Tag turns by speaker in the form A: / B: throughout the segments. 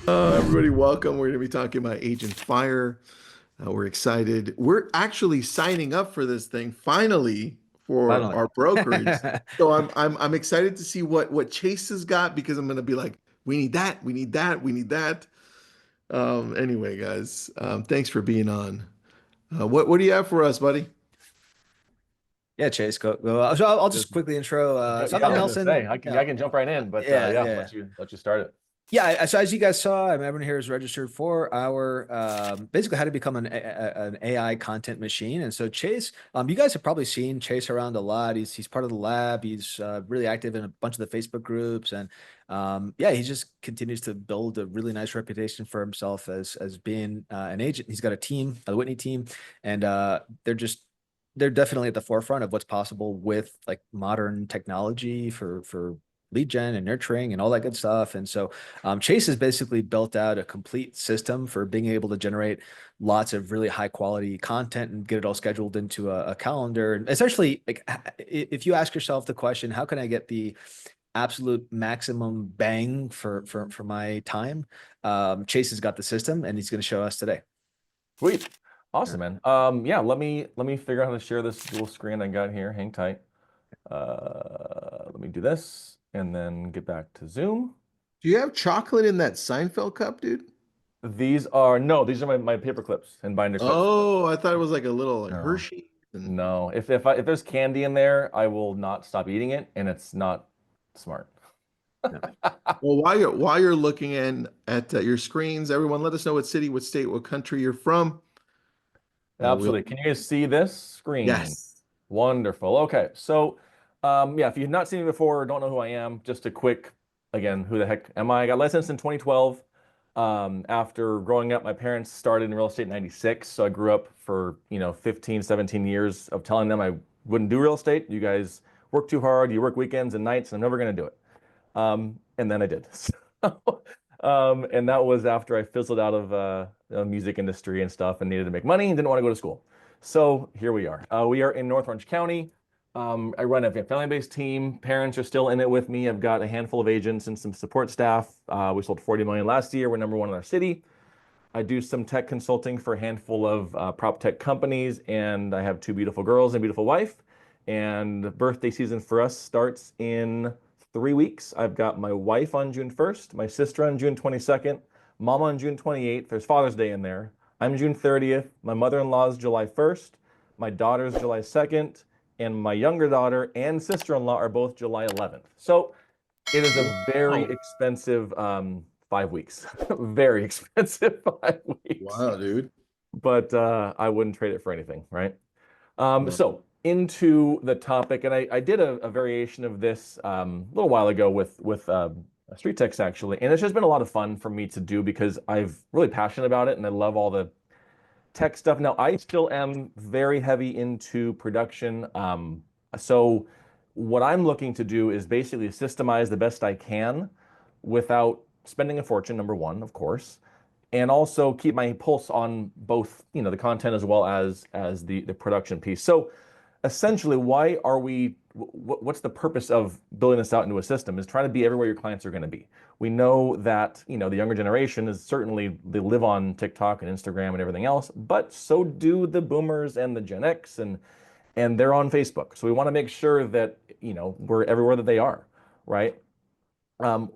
A: Everybody, welcome. We're going to be talking about AgentFire. We're excited. We're actually signing up for this thing finally for
B: Finally.
A: our brokerage. So I'm excited to see what Chase has got because I'm going to be like, we need that, we need that, we need that. Anyway, guys, thanks for being on. What do you have for us, buddy?
B: Yeah, Chase, go. So I'll
C: Just
B: just quickly intro.
C: yeah,
B: So
C: yeah, I
B: I'm
C: was gonna
B: Nelson.
C: say I can
B: Yeah,
C: I can jump right in, but
B: yeah,
C: yeah,
B: yeah.
C: let you start it.
B: Yeah, so as you guys saw, everyone here is registered for our basically how to become an AI content machine. And so Chase, you guys have probably seen Chase around a lot. He's part of the lab. He's really active in a bunch of the Facebook groups, and yeah, he just continues to build a really nice reputation for himself as being an agent. He's got a team, a Whitney team, and they're definitely at the forefront of what's possible with like modern technology for lead gen and nurturing and all that good stuff. And so Chase has basically built out a complete system for being able to generate lots of really high quality content and get it all scheduled into a calendar. And essentially, like if you ask yourself the question, how can I get the absolute maximum bang for my time? Chase has got the system, and he's going to show us today.
C: Sweet, awesome, man. Yeah, let me figure out how to share this dual screen I got here. Hang tight. Let me do this and then get back to Zoom.
A: Do you have chocolate in that Seinfeld cup, dude?
C: These are no, these are my paper clips and binder clips.
A: Oh, I thought it was like a little like
C: No,
A: Hershey. And
C: no. If there's candy in there, I will not stop eating it, and it's not smart.
B: Yeah.
A: well, while you're looking at your screens, everyone, let us know what city, what state, what country you're from. We'll
C: Absolutely. Can you guys see this screen?
A: yes.
C: Wonderful. Okay. So, yeah, if you've not seen me before or don't know who I am, just a quick, again, who the heck am I? I got licensed in 2012. After growing up, my parents started in real estate in 96. So I grew up for, 15, 17 years of telling them I wouldn't do real estate. You guys work too hard. You work weekends and nights, and I'm never going to do it. And then I did. And that was after I fizzled out of the music industry and stuff and needed to make money and didn't want to go to school. So here we are. We are in North Orange County. I run a family-based team. Parents are still in it with me. I've got a handful of agents and some support staff. We sold 40 million last year. We're number one in our city. I do some tech consulting for a handful of prop tech companies, and I have two beautiful girls and a beautiful wife. And birthday season for us starts in 3 weeks. I've got my wife on June 1st, my sister on June 22nd, mom on June 28th. There's Father's Day in there. I'm June 30th. My mother-in-law is July 1st. My daughter's July 2nd. And my younger daughter and sister-in-law are both July 11th. So it is a very
A: Wow.
C: expensive 5 weeks. Very expensive 5 weeks.
A: Wow, dude.
C: But I wouldn't trade it for anything, right?
A: No.
C: So into the topic, and I did a variation of this a little while ago with Street Text actually, and it's just been a lot of fun for me to do because I'm really passionate about it and I love all the tech stuff. Now I still am very heavy into production, so what I'm looking to do is basically systemize the best I can without spending a fortune, number one, of course, and also keep my pulse on both, the content as well as the production piece. So essentially, why are we what's the purpose of building this out into a system is trying to be everywhere your clients are going to be. We know that, the younger generation is certainly they live on TikTok and Instagram and everything else, but so do the boomers and the Gen X and they're on Facebook. So we want to make sure that, we're everywhere that they are, right?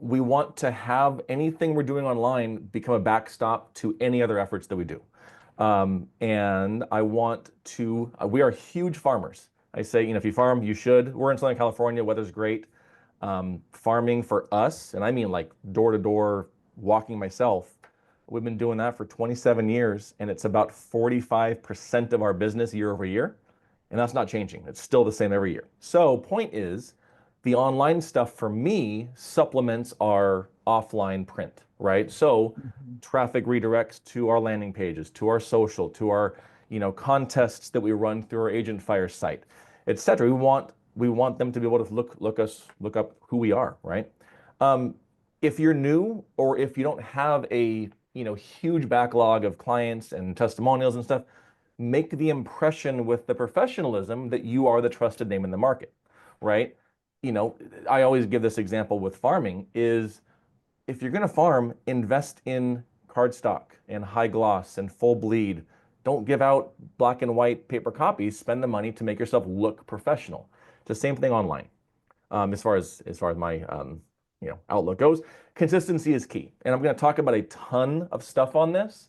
C: We want to have anything we're doing online become a backstop to any other efforts that we do. And I want to, we are huge farmers. I say, if you farm, you should. We're in Southern California, weather's great. Farming for us, and I mean like door to door, walking myself, we've been doing that for 27 years, and it's about 45% of our business year over year. And that's not changing. It's still the same every year. So, point is, the online stuff for me supplements our offline print, right? So traffic redirects to our landing pages, to our social, to our, contests that we run through our AgentFire site, etc. We want them to be able to look up who we are, right? If you're new or if you don't have a huge backlog of clients and testimonials and stuff, make the impression with the professionalism that you are the trusted name in the market, right? I always give this example with farming is if you're going to farm, invest in cardstock and high gloss and full bleed. Don't give out black and white paper copies. Spend the money to make yourself look professional. It's the same thing online. As far as my outlook goes, consistency is key. And I'm going to talk about a ton of stuff on this,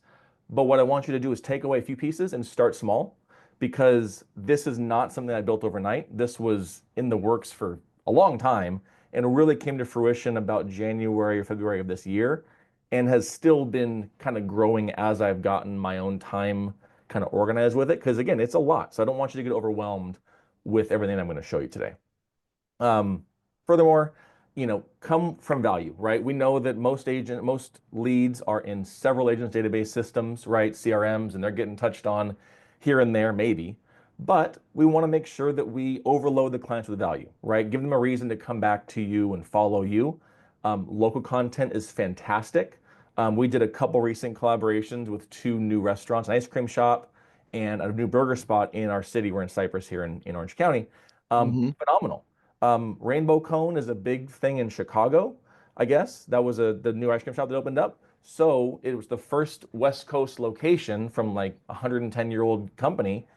C: but what I want you to do is take away a few pieces and start small, because this is not something I built overnight. This was in the works for a long time and really came to fruition about January or February of this year, and has still been kind of growing as I've gotten my own time kind of organized with it. Because again, it's a lot. So I don't want you to get overwhelmed with everything I'm going to show you today. Furthermore, come from value, right? We know that most leads are in several agents database systems, right? CRMs, and they're getting touched on here and there, maybe. But we want to make sure that we overload the clients with value, right? Give them a reason to come back to you and follow you. Local content is fantastic. We did a couple recent collaborations with 2 new restaurants, an ice cream shop and a new burger spot in our city. We're in Cypress here in Orange County. Phenomenal. Rainbow Cone is a big thing in Chicago, I guess. That was the new ice cream shop that opened up. So it was the first West Coast location from like a 110-year-old company.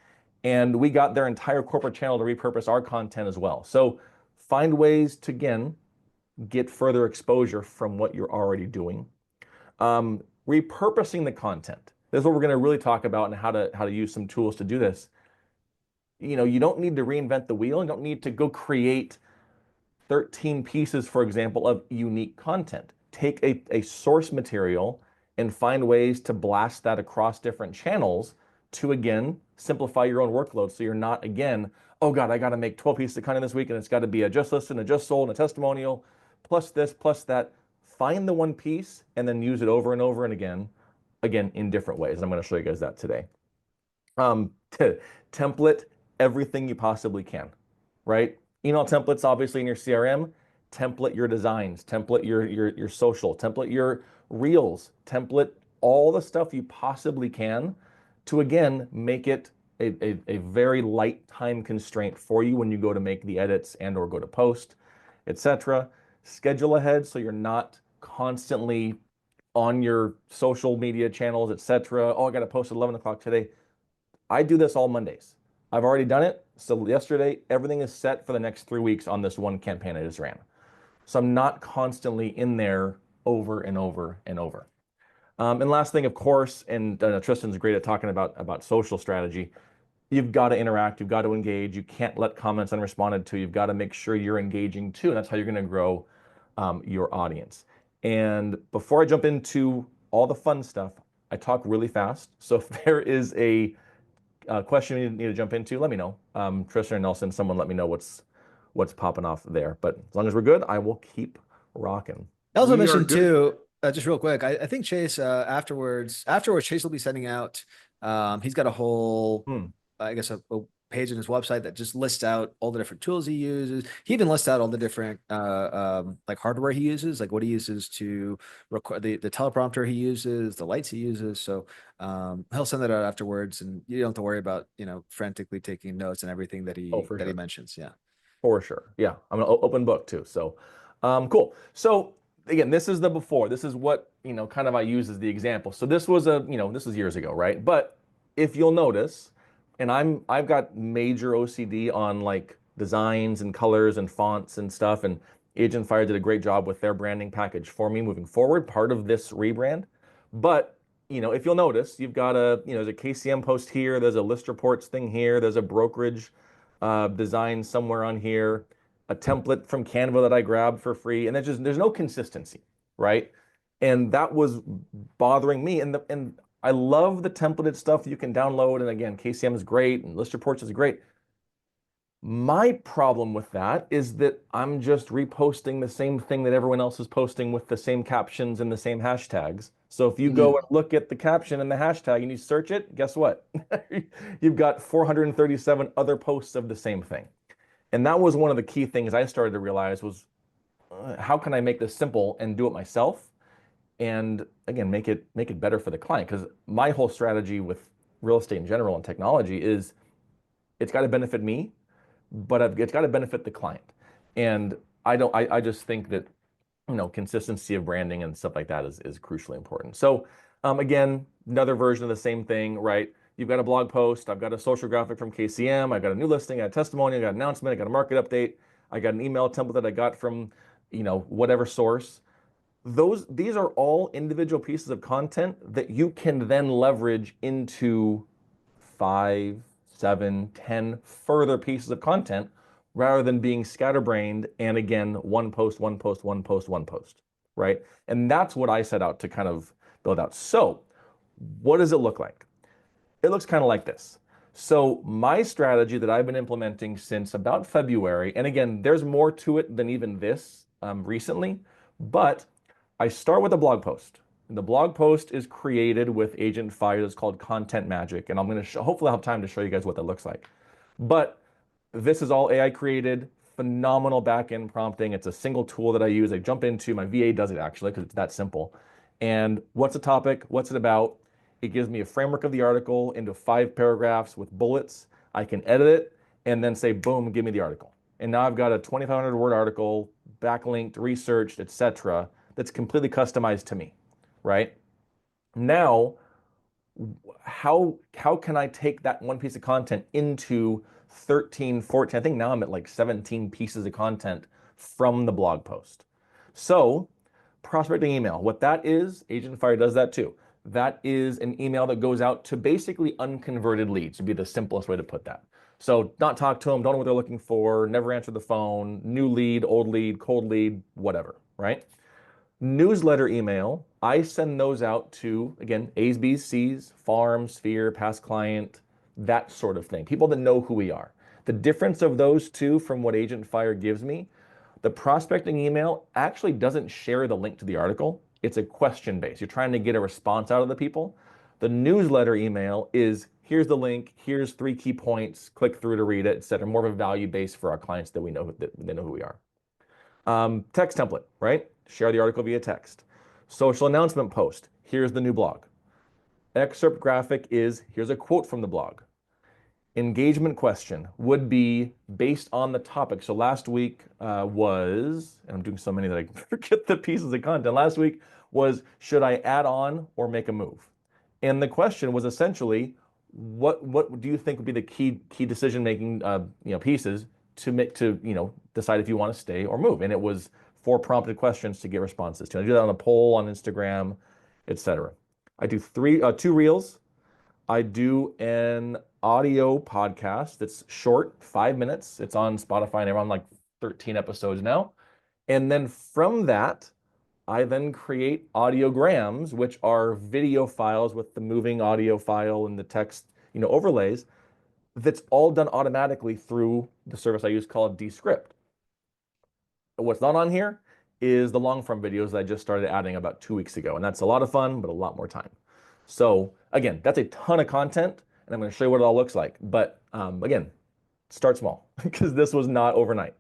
C: And we got their entire corporate channel to repurpose our content as well. So find ways to, again, get further exposure from what you're already doing. Repurposing the content. This is what we're going to really talk about, and how to use some tools to do this. You don't need to reinvent the wheel. You don't need to go create 13 pieces, for example, of unique content. Take a source material and find ways to blast that across different channels to, again, simplify your own workload. So you're not, again, oh God, I got to make 12 pieces of content this week, and it's got to be a just listed, a just sold, and a testimonial, plus this, plus that. Find the one piece and then use it over and over and again in different ways. And I'm going to show you guys that today. Template everything you possibly can, right? Email templates, obviously, in your CRM. Template your designs, template your social, template your reels, template all the stuff you possibly can to, again, make it a very light time constraint for you when you go to make the edits and or go to post, etc. Schedule ahead so you're not constantly on your social media channels, etc. Oh, I got to post at 11 o'clock today. I do this all Mondays. I've already done it. So yesterday, everything is set for the next 3 weeks on this one campaign I just ran. So I'm not constantly in there over and over and over. And last thing, of course, and Tristan's great at talking about social strategy. You've got to interact. You've got to engage. You can't let comments unresponded to. You've got to make sure you're engaging too. And that's how you're going to grow your audience. And before I jump into all the fun stuff, I talk really fast. So if there is a question you need to jump into, let me know. Tristan or Nelson, someone let me know what's popping off there. But as long as we're good, I will keep rocking.
B: I also
A: We are
B: mentioned
A: good.
B: too, just real quick, I think Chase, afterwards, Chase will be sending out, he's got a whole, I guess, a page on his website that just lists out all the different tools he uses. He even lists out all the different like hardware he uses, like what he uses to record the teleprompter he uses, the lights he uses. So he'll send that out afterwards, and you don't have to worry about frantically taking notes and everything that he he mentions. Yeah,
C: for sure. Yeah, I'm an open book too. So cool. So again, this is the before. This is what kind of I use as the example. So this was this was years ago, right? But if you'll notice, and I've got major OCD on like designs and colors and fonts and stuff, and AgentFire did a great job with their branding package for me moving forward, part of this rebrand. But if you'll notice, you've got there's a KCM post here, there's a list reports thing here, there's a brokerage design somewhere on here, a template from Canva that I grabbed for free, and there's no consistency, right? And that was bothering me. And I love the templated stuff you can download. And again, KCM is great and list reports is great. My problem with that is that I'm just reposting the same thing that everyone else is posting with the same captions and the same hashtags. So if you go and look at the caption and the hashtag and you search it, guess what? You've got 437 other posts of the same thing. And that was one of the key things I started to realize was, how can I make this simple and do it myself? And again, make it better for the client. Because my whole strategy with real estate in general and technology is it's got to benefit me, but it's got to benefit the client. And I just think that consistency of branding and stuff like that is crucially important. So again, another version of the same thing, right? You've got a blog post, I've got a social graphic from KCM, I've got a new listing, I got a testimony, I got an announcement, I got a market update, I got an email template that I got from, whatever source. These are all individual pieces of content that you can then leverage into 5, 7, 10 further pieces of content rather than being scatterbrained and again, one post, one post, one post, one post, right? And that's what I set out to kind of build out. So what does it look like? It looks kind of like this. So my strategy that I've been implementing since about February, and again, there's more to it than even this recently, but I start with a blog post. And the blog post is created with AgentFire that's called Content Magic. And I'm going to hopefully I'll have time to show you guys what that looks like. But this is all AI created, phenomenal back-end prompting. It's a single tool that I use. I jump into, my VA does it actually because it's that simple. And what's the topic? What's it about? It gives me a framework of the article into 5 paragraphs with bullets. I can edit it and then say, boom, give me the article. And now I've got a 2,500 word article, backlinked, researched, etc., that's completely customized to me, right? Now, how can I take that one piece of content into 13, 14, I think now I'm at like 17 pieces of content from the blog post. So prospecting email, what that is, AgentFire does that too. That is an email that goes out to basically unconverted leads, would be the simplest way to put that. So not talk to them, don't know what they're looking for, never answer the phone, new lead, old lead, cold lead, whatever, right? Newsletter email, I send those out to, again, A's, B's, C's, farm, sphere, past client, that sort of thing. People that know who we are. The difference of those two from what AgentFire gives me, the prospecting email actually doesn't share the link to the article. It's a question base. You're trying to get a response out of the people. The newsletter email is, here's the link, here's 3 key points, click through to read it, etc. More of a value base for our clients that we know that they know who we are. Text template, right? Share the article via text. Social announcement post, here's the new blog. Excerpt graphic is, here's a quote from the blog. Engagement question would be based on the topic. So last week was, and I'm doing so many that I forget the pieces of content. Last week was, should I add on or make a move? And the question was essentially, what do you think would be the key decision-making pieces to decide if you want to stay or move? And it was 4 prompted questions to get responses to. I do that on a poll on Instagram, etc. I do 2 reels. I do an audio podcast that's short, 5 minutes. It's on Spotify and I'm on like 13 episodes now. And then from that, I then create audiograms, which are video files with the moving audio file and the text, overlays. That's all done automatically through the service I use called Descript. What's not on here is the long form videos that I just started adding about 2 weeks ago. And that's a lot of fun, but a lot more time. So again, that's a ton of content and I'm going to show you what it all looks like. But again, start small because this was not overnight,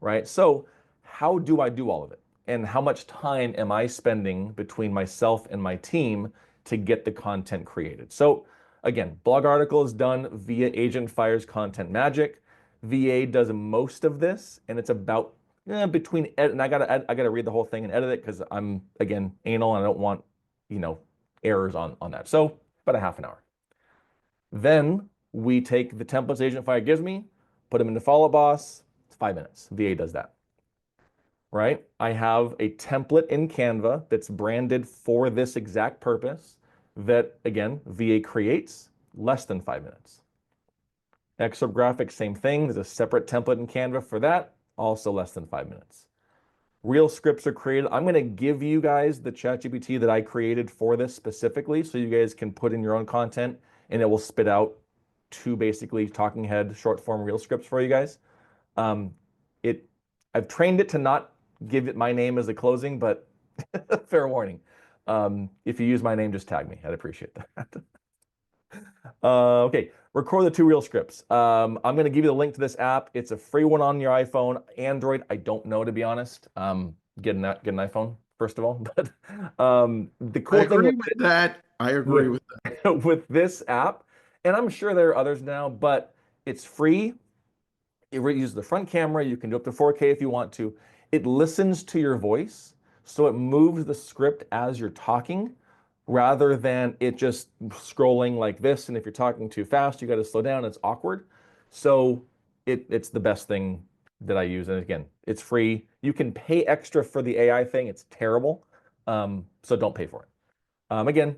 C: right? So how do I do all of it? And how much time am I spending between myself and my team to get the content created? So again, blog article is done via AgentFire's Content Magic. VA does most of this, and it's about between edit, and I gotta read the whole thing and edit it because I'm again anal and I don't want errors on that. So about a half an hour. Then we take the templates AgentFire gives me, put them into Follow Boss. It's 5 minutes. VA does that. Right? I have a template in Canva that's branded for this exact purpose that, again, VA creates, less than 5 minutes. Excerpt graphics, same thing. There's a separate template in Canva for that, also less than 5 minutes. Real scripts are created. I'm going to give you guys the ChatGPT that I created for this specifically so you guys can put in your own content and it will spit out 2 basically talking head short form real scripts for you guys. I've trained it to not give it my name as a closing, but fair warning. If you use my name, just tag me. I'd appreciate that. Okay, record the 2 real scripts. I'm going to give you the link to this app. It's a free one on your iPhone. Android, I don't know, to be honest. Get an iPhone, first of all. But the cool
A: I
C: thing
A: agree with that. I agree with that.
C: with this app, and I'm sure there are others now, but it's free. It uses the front camera. You can do up to 4K if you want to. It listens to your voice. So it moves the script as you're talking rather than it just scrolling like this. And if you're talking too fast, you got to slow down. It's awkward. So it's the best thing that I use. And again, it's free. You can pay extra for the AI thing. It's terrible. So don't pay for it. Again,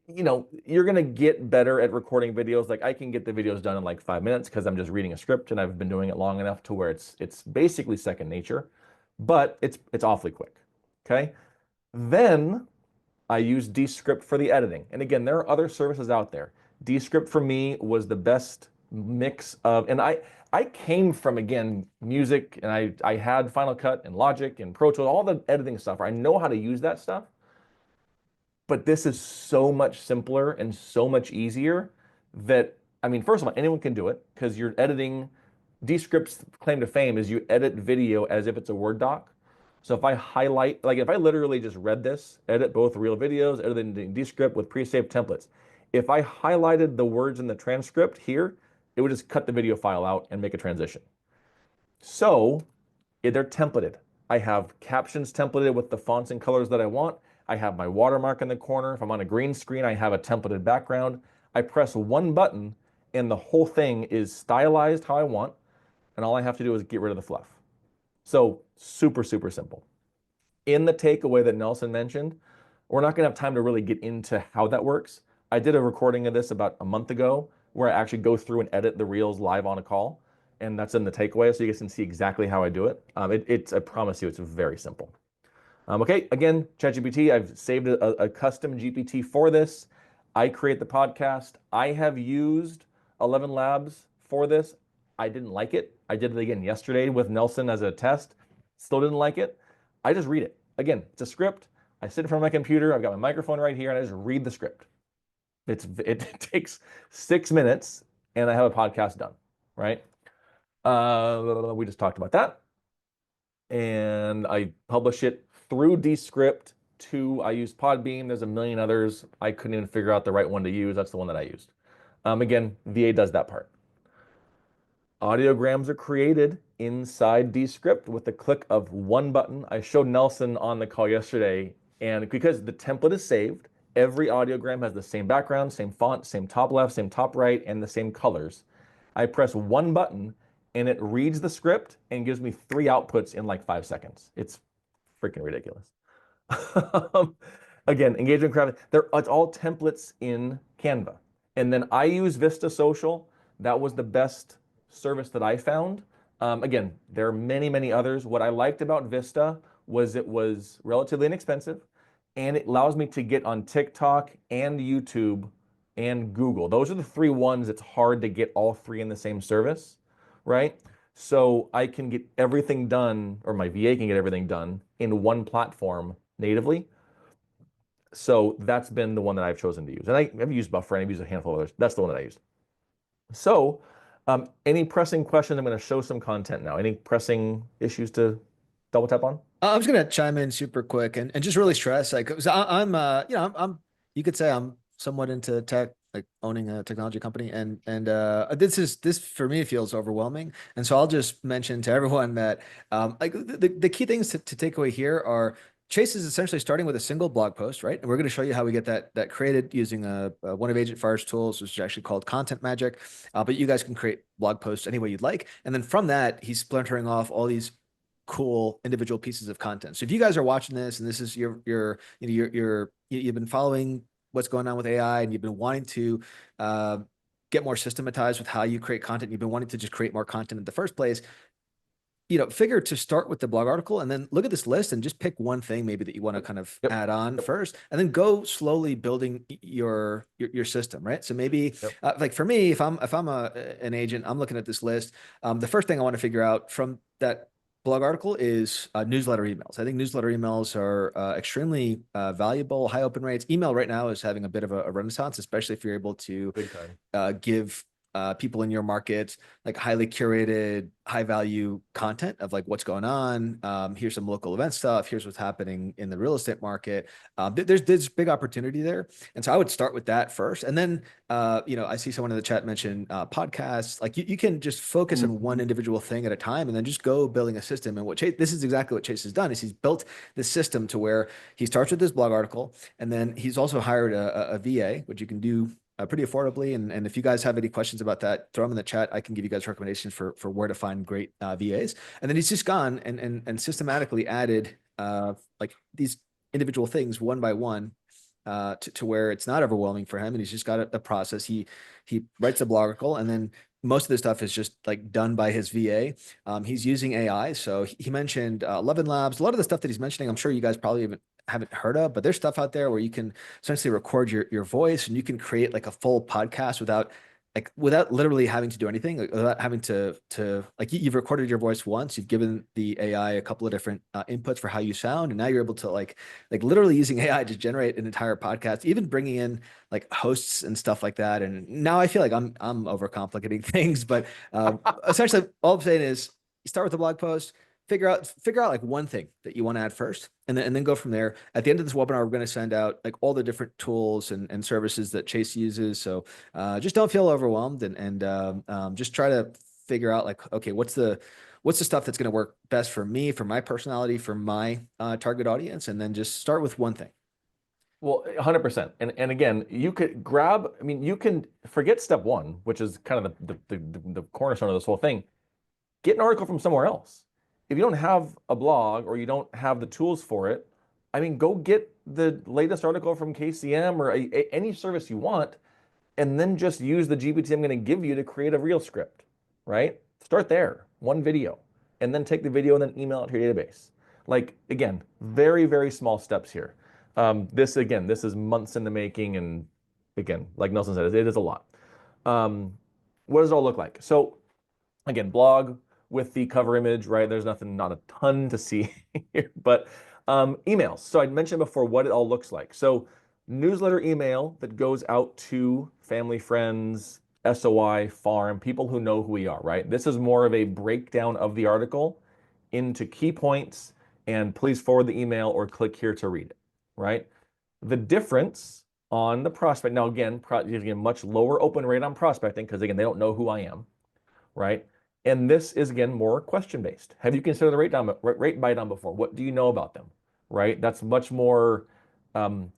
C: you're going to get better at recording videos. Like I can get the videos done in like 5 minutes because I'm just reading a script and I've been doing it long enough to where it's basically second nature, but it's awfully quick. Okay. Then I use Descript for the editing. And again, there are other services out there. Descript for me was the best mix of, and I came from, again, music, and I had Final Cut and Logic and Pro Tools, all the editing stuff. I know how to use that stuff. But this is so much simpler and so much easier that, I mean, first of all, anyone can do it because you're editing. Descript's claim to fame is you edit video as if it's a Word doc. So if I highlight, like if I literally just read this, edit both real videos, edit in Descript with pre-saved templates. If I highlighted the words in the transcript here, it would just cut the video file out and make a transition. So they're templated. I have captions templated with the fonts and colors that I want. I have my watermark in the corner. If I'm on a green screen, I have a templated background. I press one button and the whole thing is stylized how I want. And all I have to do is get rid of the fluff. So super, super simple. In the takeaway that Nelson mentioned, we're not going to have time to really get into how that works. I did a recording of this about a month ago where I actually go through and edit the reels live on a call. And that's in the takeaway, so you guys can see exactly how I do it. I promise you, it's very simple. Okay, again, ChatGPT, I've saved a custom GPT for this. I create the podcast. I have used 11 Labs for this. I didn't like it. I did it again yesterday with Nelson as a test. Still didn't like it. I just read it. Again, it's a script. I sit in front of my computer. I've got my microphone right here, and I just read the script. It takes 6 minutes, and I have a podcast done, right? We just talked about that. And I publish it through Descript I use Podbean. There's a million others. I couldn't even figure out the right one to use. That's the one that I used. Again, VA does that part. Audiograms are created inside Descript with the click of one button. I showed Nelson on the call yesterday, and because the template is saved, every audiogram has the same background, same font, same top left, same top right, and the same colors. I press one button and it reads the script and gives me 3 outputs in like 5 seconds. It's freaking ridiculous. Again, engagement craft, it's all templates in Canva. And then I use Vista Social. That was the best service that I found. Again, there are many, many others. What I liked about Vista was it was relatively inexpensive and it allows me to get on TikTok and YouTube and Google. Those are the 3 ones. It's hard to get all 3 in the same service, right? So I can get everything done, or my VA can get everything done in one platform natively. So that's been the one that I've chosen to use. And I've used Buffer and I've used a handful of others. That's the one that I used. So any pressing questions? I'm going to show some content now. Any pressing issues to double tap on?
B: I'm just gonna chime in super quick and just really stress, like, 'cause I'm you could say I'm somewhat into tech, like owning a technology company, and this for me feels overwhelming, and so I'll just mention to everyone that like the key things to take away here are Chase is essentially starting with a single blog post, right? And we're going to show you how we get that created using one of AgentFire's tools, which is actually called Content Magic. But you guys can create blog posts any way you'd like, and then from that, he's splintering off all these cool individual pieces of content. So if you guys are watching this and this is you've been following what's going on with AI and you've been wanting to get more systematized with how you create content, you've been wanting to just create more content in the first place, figure to start with the blog article and then look at this list and just pick one thing maybe that you want to kind of add on first, and then go slowly building your system, right? So maybe like for me, if I'm an agent, I'm looking at this list. The first thing I want to figure out from that blog article is newsletter emails. I think newsletter emails are extremely valuable, high open rates. Email right now is having a bit of a renaissance, especially if you're able to give people in your market like highly curated, high value content of like what's going on. Here's some local event stuff. Here's what's happening in the real estate market. There's big opportunity there, and so I would start with that first, and then I see someone in the chat mention podcasts. Like you can just focus on one individual thing at a time, and then just go building a system. And this is exactly what Chase has done. Is he's built this system to where he starts with this blog article, and then he's also hired a VA, which you can do pretty affordably. And if you guys have any questions about that, throw them in the chat. I can give you guys recommendations for where to find great VAs. And then he's just gone and systematically added like these individual things one by one to where it's not overwhelming for him. And he's just got a process. He writes a blog article, and then most of the stuff is just like done by his VA. He's using AI. So he mentioned 11 Labs. A lot of the stuff that he's mentioning, I'm sure you guys probably haven't heard of, but there's stuff out there where you can essentially record your voice, and you can create like a full podcast without literally having to do anything, without having to like you've recorded your voice once, you've given the AI a couple of different inputs for how you sound, and now you're able to like literally using AI to generate an entire podcast, even bringing in like hosts and stuff like that. And now I feel like I'm overcomplicating things, but essentially all I'm saying is you start with a blog post, figure out like one thing that you want to add first, and then go from there. At the end of this webinar, we're going to send out like all the different tools and services that Chase uses. So just don't feel overwhelmed, and just try to figure out like, okay, what's the stuff that's going to work best for me, for my personality, for my target audience, and then just start with one thing.
C: Well, 100%. And again, you could you can forget step one, which is kind of the cornerstone of this whole thing. Get an article from somewhere else. If you don't have a blog or you don't have the tools for it, go get the latest article from KCM or any service you want, and then just use the GPT I'm going to give you to create a real script, right? Start there, one video, and then take the video and then email it to your database. Like, again, very, very small steps here. This is months in the making, and again, like Nelson said, it is a lot. What does it all look like? So again, blog with the cover image, right? There's not a ton to see here, but emails. So I mentioned before what it all looks like. So newsletter email that goes out to family, friends, SOI, farm, people who know who we are, right? This is more of a breakdown of the article into key points, and please forward the email or click here to read it, right? The difference on the prospect, now again, much lower open rate on prospecting because again, they don't know who I am, right? And this is, again, more question-based. Have you considered the rate buy down before? What do you know about them, right? That's much more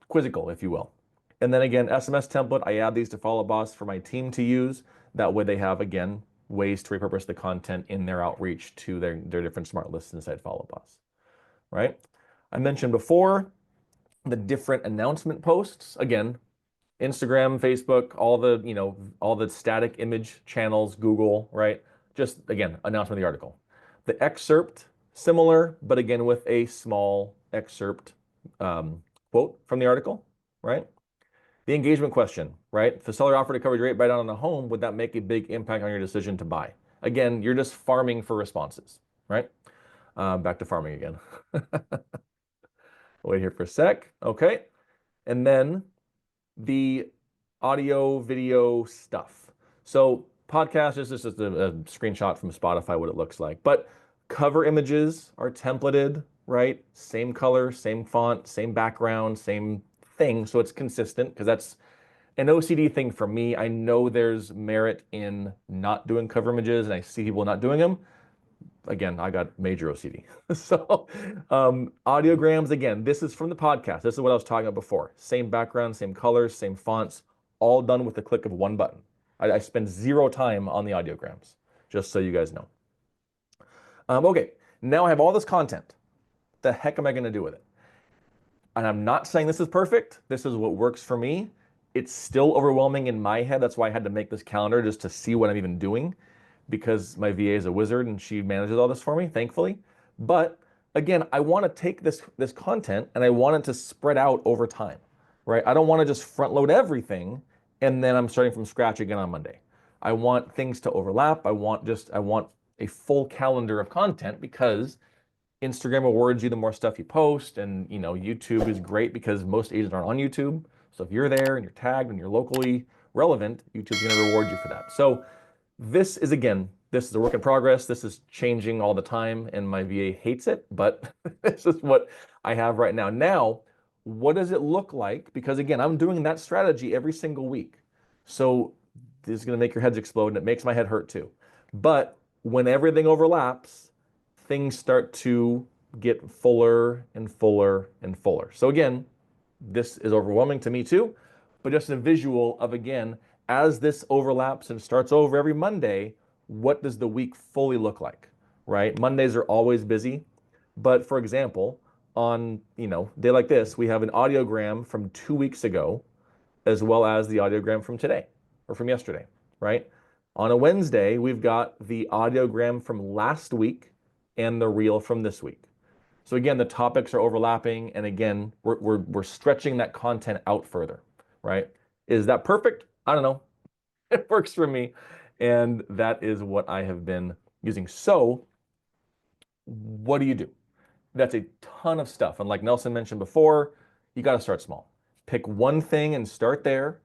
C: quizzical, if you will. And then again, SMS template, I add these to Follow Boss for my team to use. That way they have, again, ways to repurpose the content in their outreach to their different smart lists inside Follow Boss, right? I mentioned before the different announcement posts. Again, Instagram, Facebook, all the static image channels, Google, right? Just, again, announcement of the article. The excerpt, similar, but again, with a small excerpt quote from the article, right? The engagement question, right? If the seller offered a coverage rate buy down on a home, would that make a big impact on your decision to buy? Again, you're just farming for responses, right? Back to farming again. Wait here for a sec. Okay. And then the audio, video stuff. So podcast is just a screenshot from Spotify, what it looks like. But cover images are templated, right? Same color, same font, same background, same thing. So it's consistent because that's an OCD thing for me. I know there's merit in not doing cover images, and I see people not doing them. Again, I got major OCD. So audiograms, again, this is from the podcast. This is what I was talking about before. Same background, same colors, same fonts, all done with the click of one button. I spend 0 time on the audiograms, just so you guys know. Okay, now I have all this content. The heck am I going to do with it? And I'm not saying this is perfect. This is what works for me. It's still overwhelming in my head. That's why I had to make this calendar just to see what I'm even doing, because my VA is a wizard and she manages all this for me, thankfully. But again, I want to take this content and I want it to spread out over time, right? I don't want to just front load everything and then I'm starting from scratch again on Monday. I want things to overlap. I want a full calendar of content, because Instagram rewards you the more stuff you post, and YouTube is great because most agents aren't on YouTube. So if you're there and you're tagged and you're locally relevant, YouTube's going to reward you for that. So this is, again, this is a work in progress. This is changing all the time, and my VA hates it, but this is what I have right now. Now, what does it look like? Because again, I'm doing that strategy every single week. So this is going to make your heads explode, and it makes my head hurt too. But when everything overlaps, things start to get fuller and fuller and fuller. So again, this is overwhelming to me too, but just a visual of, again, as this overlaps and starts over every Monday, what does the week fully look like, right? Mondays are always busy, but for example, on, day like this, we have an audiogram from 2 weeks ago, as well as the audiogram from today or from yesterday, right? On a Wednesday, we've got the audiogram from last week and the reel from this week. So again, the topics are overlapping, and again, we're stretching that content out further, right? Is that perfect? I don't know. It works for me, and that is what I have been using. So what do you do? That's a ton of stuff. And like Nelson mentioned before, you got to start small. Pick one thing and start there,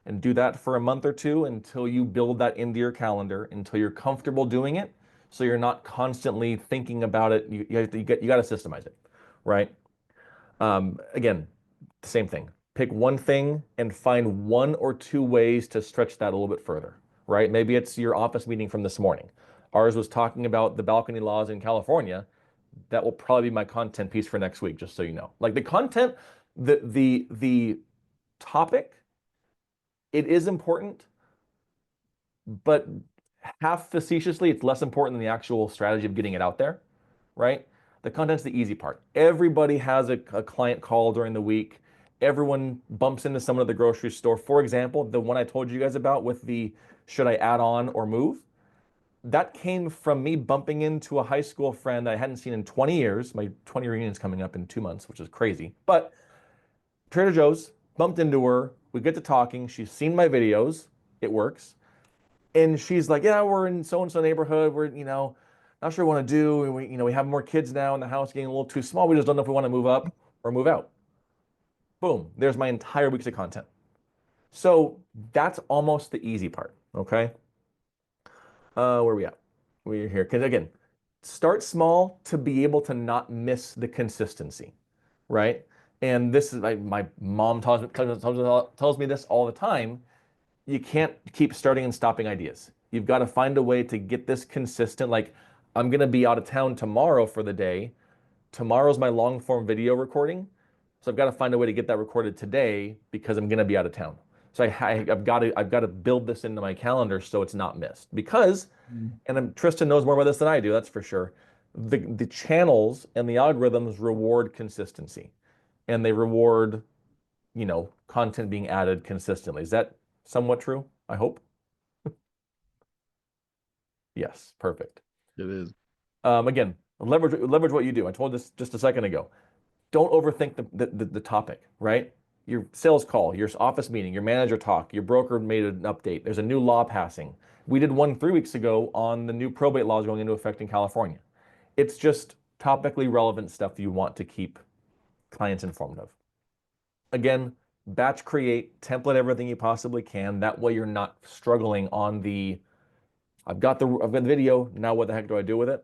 C: and do that for a month or two until you build that into your calendar, until you're comfortable doing it. So you're not constantly thinking about it. You got to systemize it, right? Again, same thing. Pick one thing and find 1 or 2 ways to stretch that a little bit further, right? Maybe it's your office meeting from this morning. Ours was talking about the balcony laws in California. That will probably be my content piece for next week, just so you know. Like the content, the topic, it is important, but half facetiously, it's less important than the actual strategy of getting it out there, right? The content's the easy part. Everybody has a client call during the week. Everyone bumps into someone at the grocery store. For example, the one I told you guys about with the should I add on or move? That came from me bumping into a high school friend that I hadn't seen in 20 years. My 20 reunion is coming up in 2 months, which is crazy. But Trader Joe's, bumped into her. We get to talking. She's seen my videos. It works. And she's like, yeah, we're in so-and-so neighborhood. We're, not sure what to do. And we have more kids now in the house getting a little too small. We just don't know if we want to move up or move out. Boom. There's my entire week's of content. So that's almost the easy part. Okay. Where are we at? We're here. Because again, start small to be able to not miss the consistency, right? And this is like my mom tells me this all the time. You can't keep starting and stopping ideas. You've got to find a way to get this consistent. Like, I'm going to be out of town tomorrow for the day. Tomorrow's my long form video recording. So I've got to find a way to get that recorded today because I'm going to be out of town. So I've got to build this into my calendar so it's not missed. Because, and Tristan knows more about this than I do, that's for sure. The channels and the algorithms reward consistency, and they reward, content being added consistently. Is that somewhat true? I hope. Yes, perfect.
A: It is.
C: Again, leverage what you do. I told this just a second ago. Don't overthink the topic, right? Your sales call, your office meeting, your manager talk, your broker made an update. There's a new law passing. We did one 3 weeks ago on the new probate laws going into effect in California. It's just topically relevant stuff you want to keep clients informed of. Again, batch create, template everything you possibly can. That way you're not struggling on the, I've got the video, now what the heck do I do with it?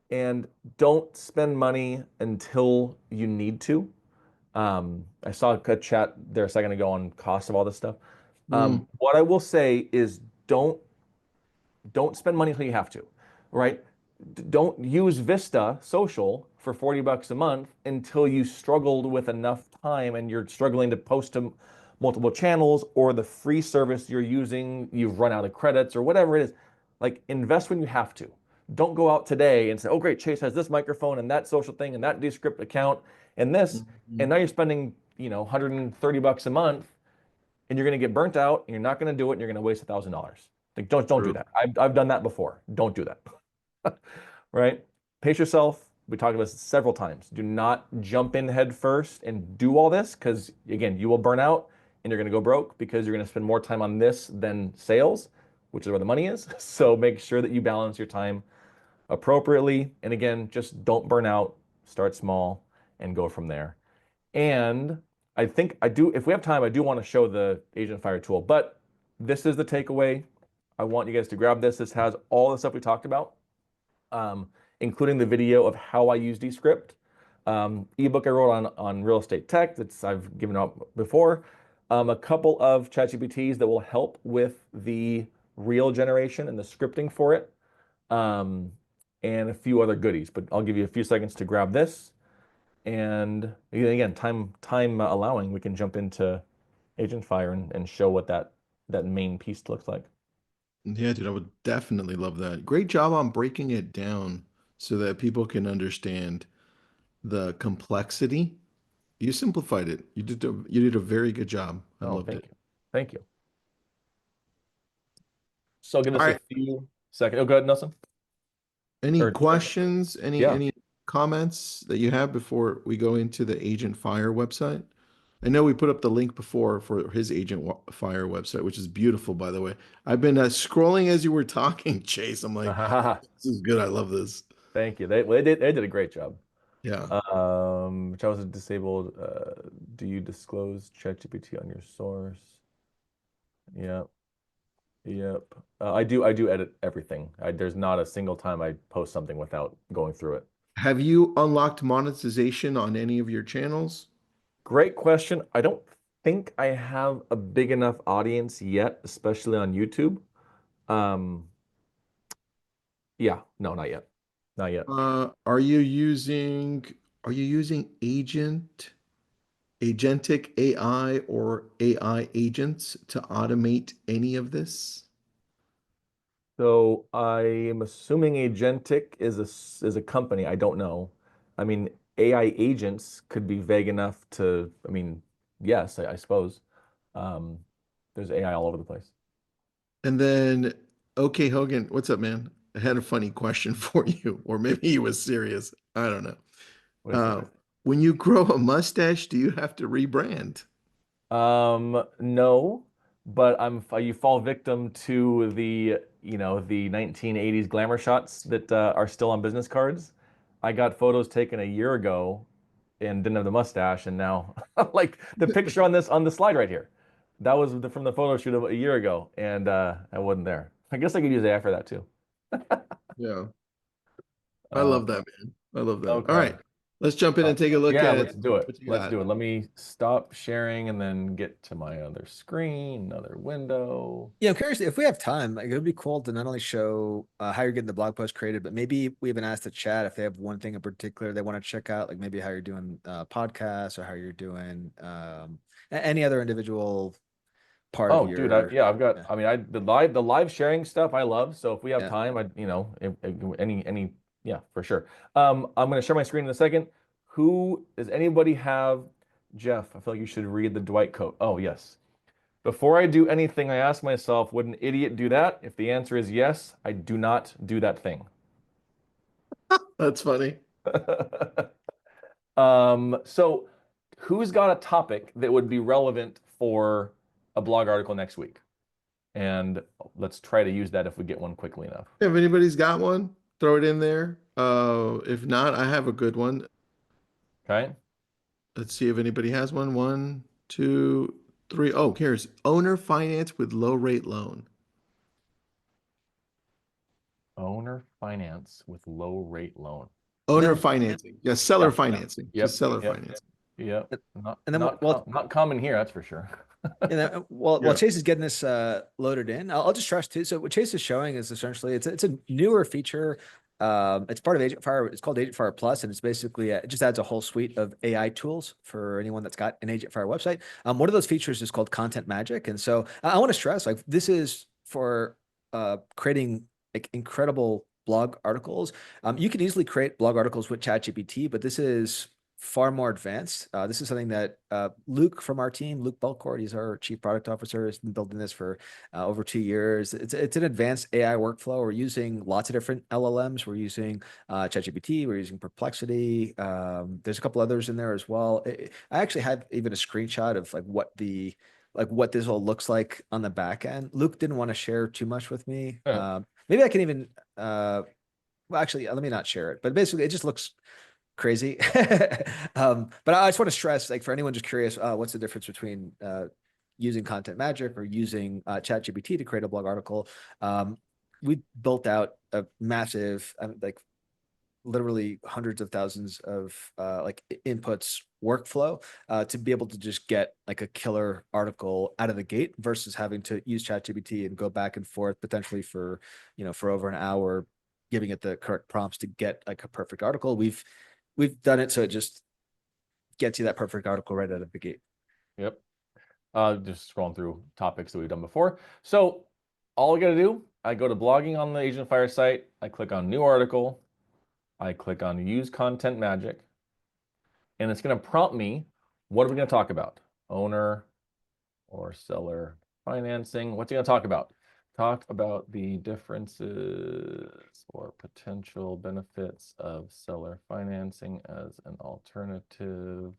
C: And don't spend money until you need to. I saw a chat there a second ago on cost of all this stuff. What I will say is don't spend money until you have to, right? Don't use Vista Social for $40 a month until you struggled with enough time and you're struggling to post to multiple channels, or the free service you're using, you've run out of credits or whatever it is. Like, invest when you have to. Don't go out today and say, oh great, Chase has this microphone and that social thing and that Descript account and this, and now you're spending, $130 a month, and you're going to get burnt out, and you're not going to do it, and you're going to waste $1,000. Like, don't do that. I've done that before. Don't do that. Right? Pace yourself. We talked about this several times. Do not jump in head first and do all this, because again, you will burn out and you're going to go broke because you're going to spend more time on this than sales, which is where the money is. So make sure that you balance your time appropriately. And again, just don't burn out. Start small and go from there. And I think if we have time, I do want to show the AgentFire tool, but this is the takeaway. I want you guys to grab this. This has all the stuff we talked about, including the video of how I use Descript. Ebook I wrote on real estate tech that's I've given out before. A couple of ChatGPTs that will help with the reel generation and the scripting for it. And a few other goodies, but I'll give you a few seconds to grab this. And again, time allowing, we can jump into AgentFire and show what that main piece looks like.
A: Yeah, dude, I would definitely love that. Great job on breaking it down so that people can understand the complexity. You simplified it. You did a very good job. I
C: Oh,
A: loved it.
C: thank you. So I'll give
A: All
C: this a
A: right.
C: few seconds. Oh, go ahead, Nelson.
A: Any
C: Or
A: questions? Any
C: yeah.
A: any comments that you have before we go into the Agent Fire website? I know we put up the link before for his Fire website, which is beautiful, by the way. I've been scrolling as you were talking, Chase. I'm like, this is good. I love this.
C: Thank you. They did a great job.
A: Yeah.
C: Charles is disabled. Do you disclose ChatGPT on your source? Yep. Yep. I do edit everything. There's not a single time I post something without going through it.
A: Have you unlocked monetization on any of your channels?
C: Great question. I don't think I have a big enough audience yet, especially on YouTube. Yeah, no, not yet. Not yet.
A: Are you using agentic AI or AI agents to automate any of this?
C: So I am assuming Agentic is a company. I don't know. I mean, AI agents could be vague enough to, I mean, yes, I suppose. Um, there's AI all over the place.
A: And then, okay, Hogan, what's up, man? I had a funny question for you, or maybe he was serious. I don't know.
C: What is
A: Uh,
C: it?
A: when you grow a mustache, do you have to rebrand?
C: No, but you fall victim to the 1980s glamour shots that are still on business cards. I got photos taken a year ago and didn't have the mustache, and now like the picture on the slide right here. That was from the photo shoot of a year ago, and I wasn't there. I guess I could use AI for that too.
A: Yeah, I
C: Uh,
A: love that, man. I love that. All
C: okay.
A: right, let's jump in
C: Uh,
A: and take a look
C: yeah,
A: at
C: let's do it.
A: what you
C: Let's
A: got.
C: do it. Let me stop sharing and then get to my other screen, another window.
B: Yeah, I'm curious if we have time. Like, it would be cool to not only show how you're getting the blog post created, but maybe we even ask the chat if they have one thing in particular they want to check out, like maybe how you're doing podcasts or how you're doing any other individual part of
C: Oh, dude,
B: your.
C: I've got.
B: Yeah,
C: I mean, the live sharing stuff I love. So if we have
B: yeah.
C: time, any, yeah, for sure. I'm gonna share my screen in a second. Does anybody have Jeff? I feel like you should read the Dwight quote. Oh, yes. Before I do anything, I ask myself, would an idiot do that? If the answer is yes, I do not do that thing.
A: That's funny.
C: So who's got a topic that would be relevant for a blog article next week? And let's try to use that if we get one quickly enough.
A: If anybody's got one, throw it in there. If not, I have a good one.
C: Okay.
A: Let's see if anybody has one. One, two, three. Oh, here's owner finance with low rate loan.
C: Owner finance with low rate loan.
B: And
A: Owner
B: then
A: financing. Yeah, seller
C: Yeah.
A: financing. Just
C: Yep.
A: seller
C: Yep.
A: financing.
C: Yep.
B: and then well,
C: Not common here, that's for sure.
B: and then, while
A: Yeah.
B: Chase is getting this loaded in, I'll just stress too. So what Chase is showing is essentially it's a newer feature. It's part of AgentFire. It's called AgentFire Plus, and it's basically it just adds a whole suite of AI tools for anyone that's got an AgentFire website. One of those features is called Content Magic, and so I want to stress like this is for creating like incredible blog articles. You can easily create blog articles with ChatGPT, but this is far more advanced. This is something that Luke from our team, Luke Belcourt, he's our chief product officer, has been building this for over 2 years. It's an advanced AI workflow. We're using lots of different LLMs. We're using ChatGPT. We're using Perplexity. There's a couple others in there as well. I actually have even a screenshot of what this all looks like on the back end. Luke didn't want to share too much with me.
C: Yeah.
B: Maybe I can even. Well, actually, let me not share it. But basically, it just looks crazy. But I just want to stress, like for anyone just curious, what's the difference between using Content Magic or using ChatGPT to create a blog article, we built out a massive, like literally hundreds of thousands of like inputs workflow to be able to just get like a killer article out of the gate versus having to use ChatGPT and go back and forth potentially for, for over an hour, giving it the correct prompts to get like a perfect article. We've done it so it just gets you that perfect article right out of the gate.
C: Yep. Just scrolling through topics that we've done before. So all I got to do, I go to blogging on the AgentFire site. I click on new article. I click on use content magic. And it's going to prompt me, what are we going to talk about? Owner or seller financing. What's it going to talk about? Talk about the differences or potential benefits of seller financing as an alternative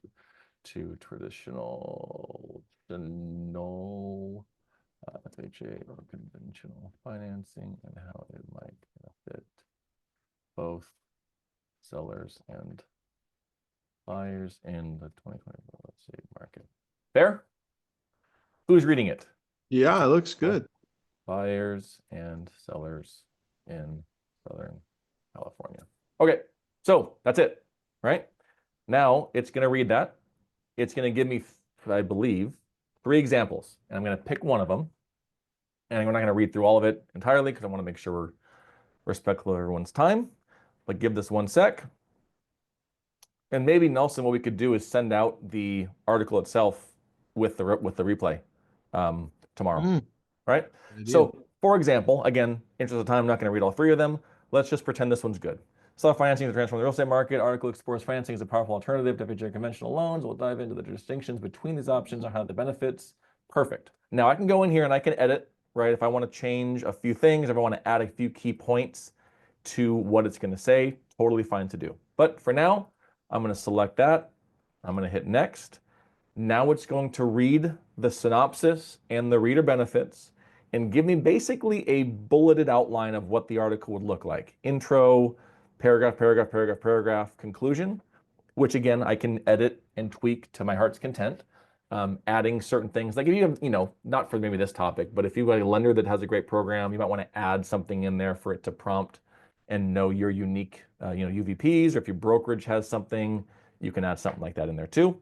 C: to traditional FHA or conventional financing, and how it might benefit both sellers and buyers in the 2024 real estate market. Fair? Who's reading it?
A: Yeah, it looks good.
C: Buyers and sellers in Southern California. Okay, so that's it, right? Now it's going to read that. It's going to give me, I believe, 3 examples, and I'm going to pick one of them. And we're not going to read through all of it entirely because I want to make sure we're respectful of everyone's time. But give this 1 sec. And maybe, Nelson, what we could do is send out the article itself with the replay tomorrow, right? So, for example, again, interest of time, I'm not going to read all 3 of them. Let's just pretend this one's good. Self-financing to transform the real estate market. Article explores financing as a powerful alternative to FHA conventional loans. We'll dive into the distinctions between these options and how the benefits. Perfect. Now I can go in here and I can edit, right? If I want to change a few things, if I want to add a few key points to what it's going to say, totally fine to do. But for now, I'm going to select that. I'm going to hit next. Now it's going to read the synopsis and the reader benefits and give me basically a bulleted outline of what the article would look like. Intro, paragraph, paragraph, paragraph, paragraph, conclusion, which again, I can edit and tweak to my heart's content, adding certain things. Like if you have, not for maybe this topic, but if you've got a lender that has a great program, you might want to add something in there for it to prompt and know your unique, UVPs, or if your brokerage has something, you can add something like that in there too.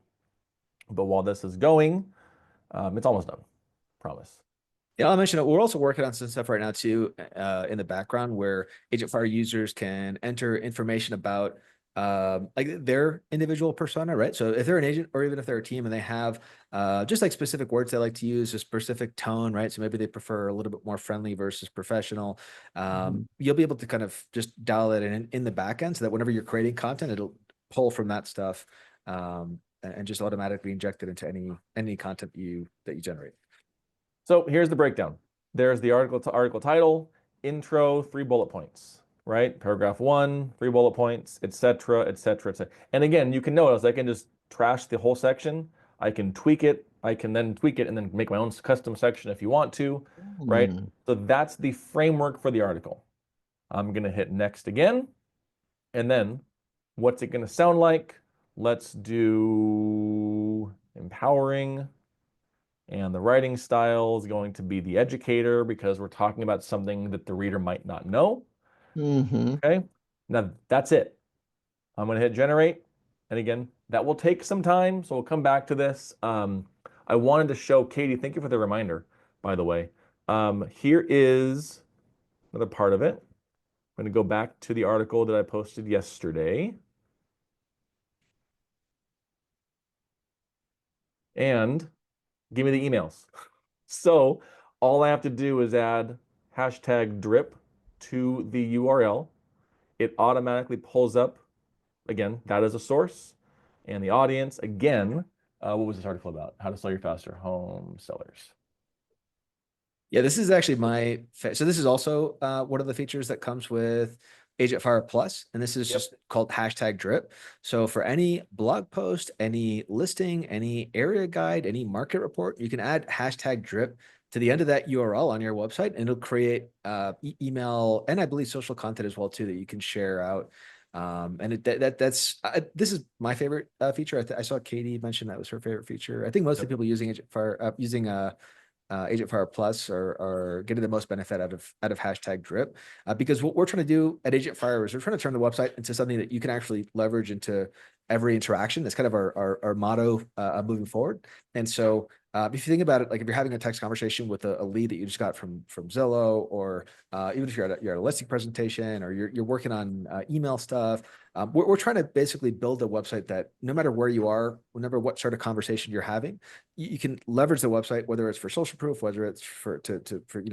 C: But while this is going, it's almost done, promise.
B: Yeah, I'll mention it. We're also working on some stuff right now too, in the background where AgentFire users can enter information about like their individual persona, right? So if they're an agent or even if they're a team and they have just like specific words they like to use, a specific tone, right? So maybe they prefer a little bit more friendly versus professional. You'll be able to kind of just dial it in the back end so that whenever you're creating content, it'll pull from that stuff and just automatically inject it into any content that you generate.
C: So here's the breakdown. There's the article title, intro, 3 bullet points, right? Paragraph 1, 3 bullet points, etc., etc., etc. And again, you can notice I can just trash the whole section. I can tweak it. I can then tweak it and then make my own custom section if you want to, right? So that's the framework for the article. I'm going to hit next again. And then what's it going to sound like? Let's do empowering. And the writing style is going to be the educator because we're talking about something that the reader might not know. Okay, now that's it. I'm going to hit generate. And again, that will take some time, so we'll come back to this. I wanted to show Katie, thank you for the reminder, by the way. Here is another part of it. I'm going to go back to the article that I posted yesterday. And give me the emails. So all I have to do is add #drip to the URL. It automatically pulls up, again, that is a source. And the audience, again, what was this article about? How to sell your faster home sellers.
B: Yeah, this is actually so this is also one of the features that comes with AgentFire Plus, and this is just called #drip. So for any blog post, any listing, any area guide, any market report, you can add #drip to the end of that URL on your website, and it'll create email and I believe social content as well too that you can share out And that's this is my favorite feature. I saw Katie mention that was her favorite feature. I think most of the people using AgentFire using AgentFire Plus are getting the most benefit out of hashtag drip, because what we're trying to do at AgentFire is we're trying to turn the website into something that you can actually leverage into every interaction. That's kind of our motto moving forward. And so if you think about it, like if you're having a text conversation with a lead that you just got from Zillow, or even if you're at a listing presentation, or you're working on email stuff, we're trying to basically build a website that no matter where you are, no matter what sort of conversation you're having, you can leverage the website, whether it's for social proof, whether it's for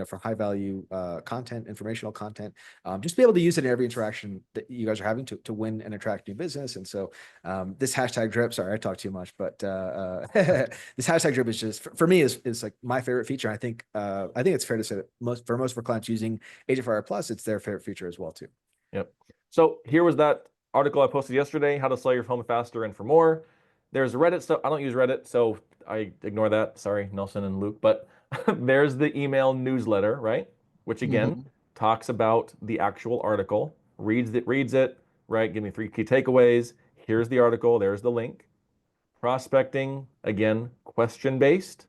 B: for high value content, informational content, just be able to use it in every interaction that you guys are having to win and attract new business. And so this hashtag drip, sorry, I talk too much, but this hashtag drip is just for me is like my favorite feature. I think it's fair to say that most of our clients using AgentFire Plus, it's their favorite feature as well too.
C: Yep. So here was that article I posted yesterday, how to sell your home faster and for more. There's Reddit stuff. I don't use Reddit, so I ignore that. Sorry, Nelson and Luke. But there's the email newsletter, right? Which again talks about the actual article, reads it, right? Give me 3 key takeaways. Here's the article. There's the link. Prospecting, again, question-based.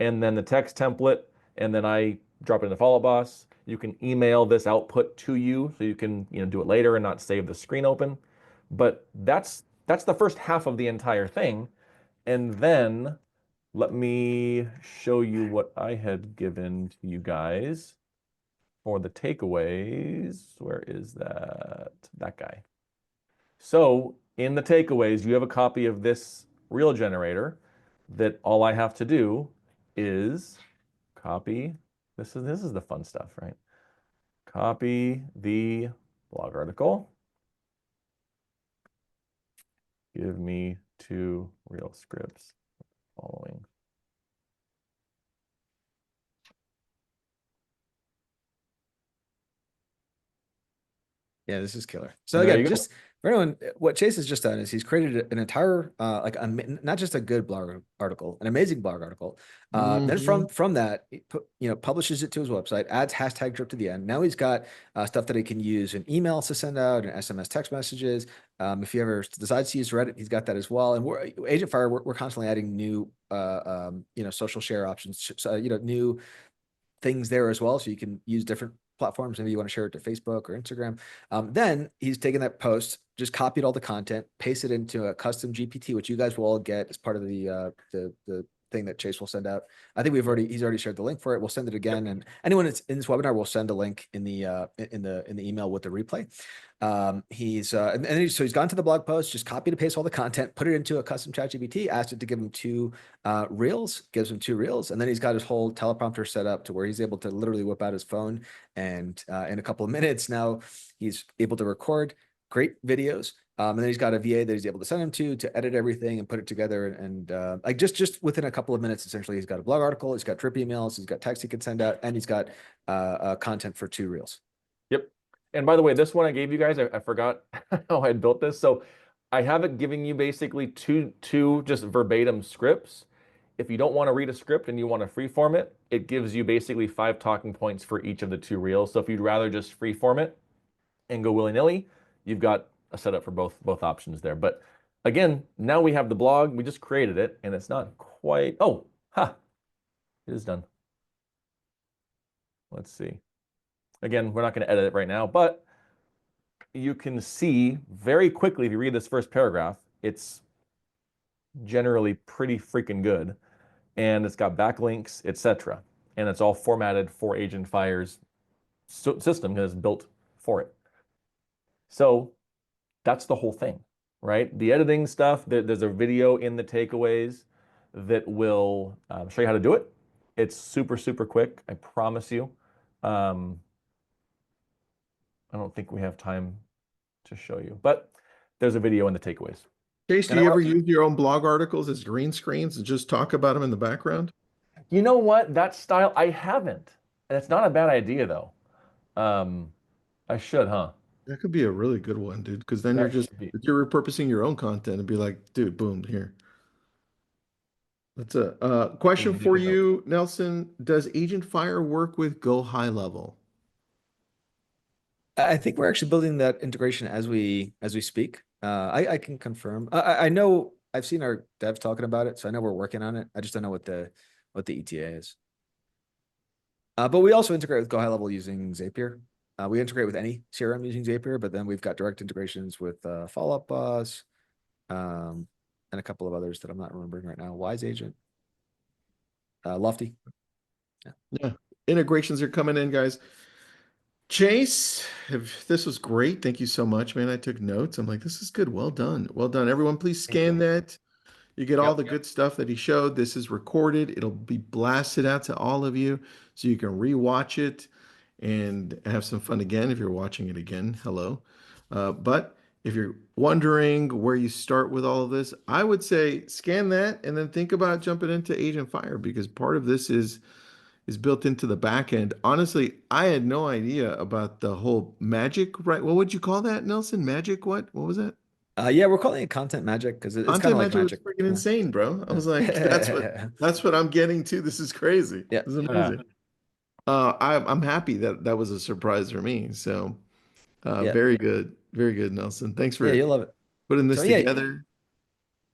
C: And then the text template, and then I drop it in the follow boss. You can email this output to you, so you can do it later and not save the screen open. But that's the first half of the entire thing. And then let me show you what I had given to you guys for the takeaways. Where is that? That guy. So in the takeaways, you have a copy of this reel generator that all I have to do is copy. This is the fun stuff, right? Copy the blog article. Give me 2 reel scripts following.
B: Yeah, this is killer. So again,
C: go.
B: just for anyone, what Chase has just done is he's created an entire, not just a good blog article, an amazing blog article. Then from that, he publishes it to his website, adds hashtag drip to the end. Now he's got stuff that he can use in emails to send out and SMS text messages. If he ever decides to use Reddit, he's got that as well. And we're AgentFire, we're constantly adding new, social share options. So, new things there as well. So you can use different platforms. Maybe you want to share it to Facebook or Instagram. Then he's taken that post, just copied all the content, pasted into a custom GPT, which you guys will all get as part of the thing that Chase will send out. I think he's already shared the link for it. We'll send it again, and anyone that's in this webinar, we'll send a link in the email with the replay. So he's gone to the blog post, just copy and paste all the content, put it into a custom ChatGPT, asked it to give him 2 reels, gives him 2 reels, and then he's got his whole teleprompter set up to where he's able to literally whip out his phone, and in a couple of minutes now he's able to record great videos. And then he's got a VA that he's able to send him to edit everything and put it together. And like just within a couple of minutes, essentially, he's got a blog article, he's got drip emails, he's got text he can send out, and he's got content for 2 reels.
C: Yep. And by the way, this one I gave you guys, I forgot how I built this. So I have it giving you basically two just verbatim scripts. If you don't want to read a script and you want to freeform it, it gives you basically 5 talking points for each of the 2 reels. So if you'd rather just freeform it and go willy-nilly, you've got a setup for both options there. But again, now we have the blog. We just created it, and it's not quite. Oh, it is done. Let's see. Again, we're not going to edit it right now, but you can see very quickly if you read this first paragraph, it's generally pretty freaking good, and it's got backlinks, etc. And it's all formatted for AgentFire's system that is built for it. So that's the whole thing, right? The editing stuff, there's a video in the takeaways that will show you how to do it. It's super, super quick, I promise you. I don't think we have time to show you, but there's a video in the takeaways.
A: Chase, do you ever use your own blog articles as green screens and just talk about them in the background?
C: You know what? That style, I haven't. And it's not a bad idea, though. I should, huh?
A: That could be a really good one, dude, because then you're repurposing your own content and be like, dude, boom, here. That's a question for you, Nelson. Does AgentFire work with Go High Level?
B: I think we're actually building that integration as we speak. I can confirm. I know I've seen our devs talking about it, so I know we're working on it. I just don't know what the ETA is. But we also integrate with Go High Level using Zapier. We integrate with any CRM using Zapier, but then we've got direct integrations with Follow Up Boss, and a couple of others that I'm not remembering right now. Wise Agent, Lofty.
A: Yeah, integrations are coming in, guys. Chase, this was great. Thank you so much, man. I took notes. I'm like, this is good. Well done. Well done. Everyone, please
B: Thank you.
A: scan that. You get all
C: Yep.
A: the good stuff that he showed. This is recorded. It'll be blasted out to all of you so you can rewatch it and have some fun again if you're watching it again. Hello. But if you're wondering where you start with all of this, I would say scan that and then think about jumping into AgentFire because part of this is built into the back end. Honestly, I had no idea about the whole magic, right? What would you call that, Nelson? Magic what? What was that?
B: Yeah, we're calling it content magic because it's kind
A: Content
B: of like
A: magic was
B: magic.
A: freaking insane, bro. I was like,
B: Yeah.
A: that's what I'm getting to. This is crazy.
B: Yeah.
A: This is amazing. I'm happy that that was a surprise for me. So,
B: Yeah.
A: very good, Nelson. Thanks
B: Yeah,
A: for
B: you'll love it.
A: putting this
B: So yeah,
A: together.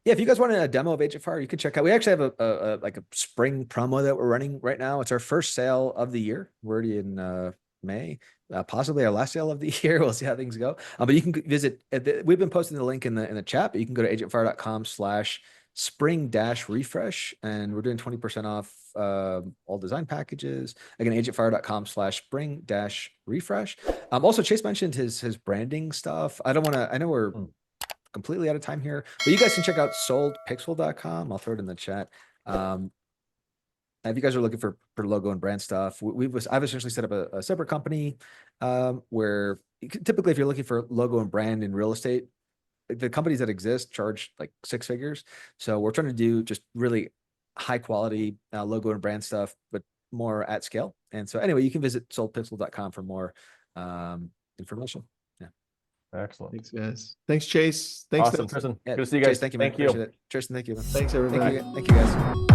B: yeah, if you guys wanted a demo of AgentFire, you can check out. We actually have a like a spring promo that we're running right now. It's our first sale of the year. We're already in May, possibly our last sale of the year. We'll see how things go. But you can visit. We've been posting the link in the chat, but you can go to agentfire.com/spring-refresh, and we're doing 20% off all design packages. Again, agentfire.com/spring-refresh. Also, Chase mentioned his branding stuff. I don't want to. I know we're completely out of time here, but you guys can check out soldpixel.com. I'll throw it in the chat. If you guys are looking for logo and brand stuff, I've essentially set up a separate company where typically if you're looking for logo and brand in real estate, the companies that exist charge like 6 figures. So we're trying to do just really high quality logo and brand stuff, but more at scale. And so anyway, you can visit soldpixel.com for more information.
C: Excellent.
A: Thanks, guys. Thanks, Chase. Thanks,
C: Awesome,
A: Nelson.
C: Tristan.
B: Yeah,
C: Good to see you guys.
B: Chase, thank you, man.
C: Thank you.
B: Appreciate it. Tristan, thank you. Man.
A: Thanks, everybody.
B: Thank you guys.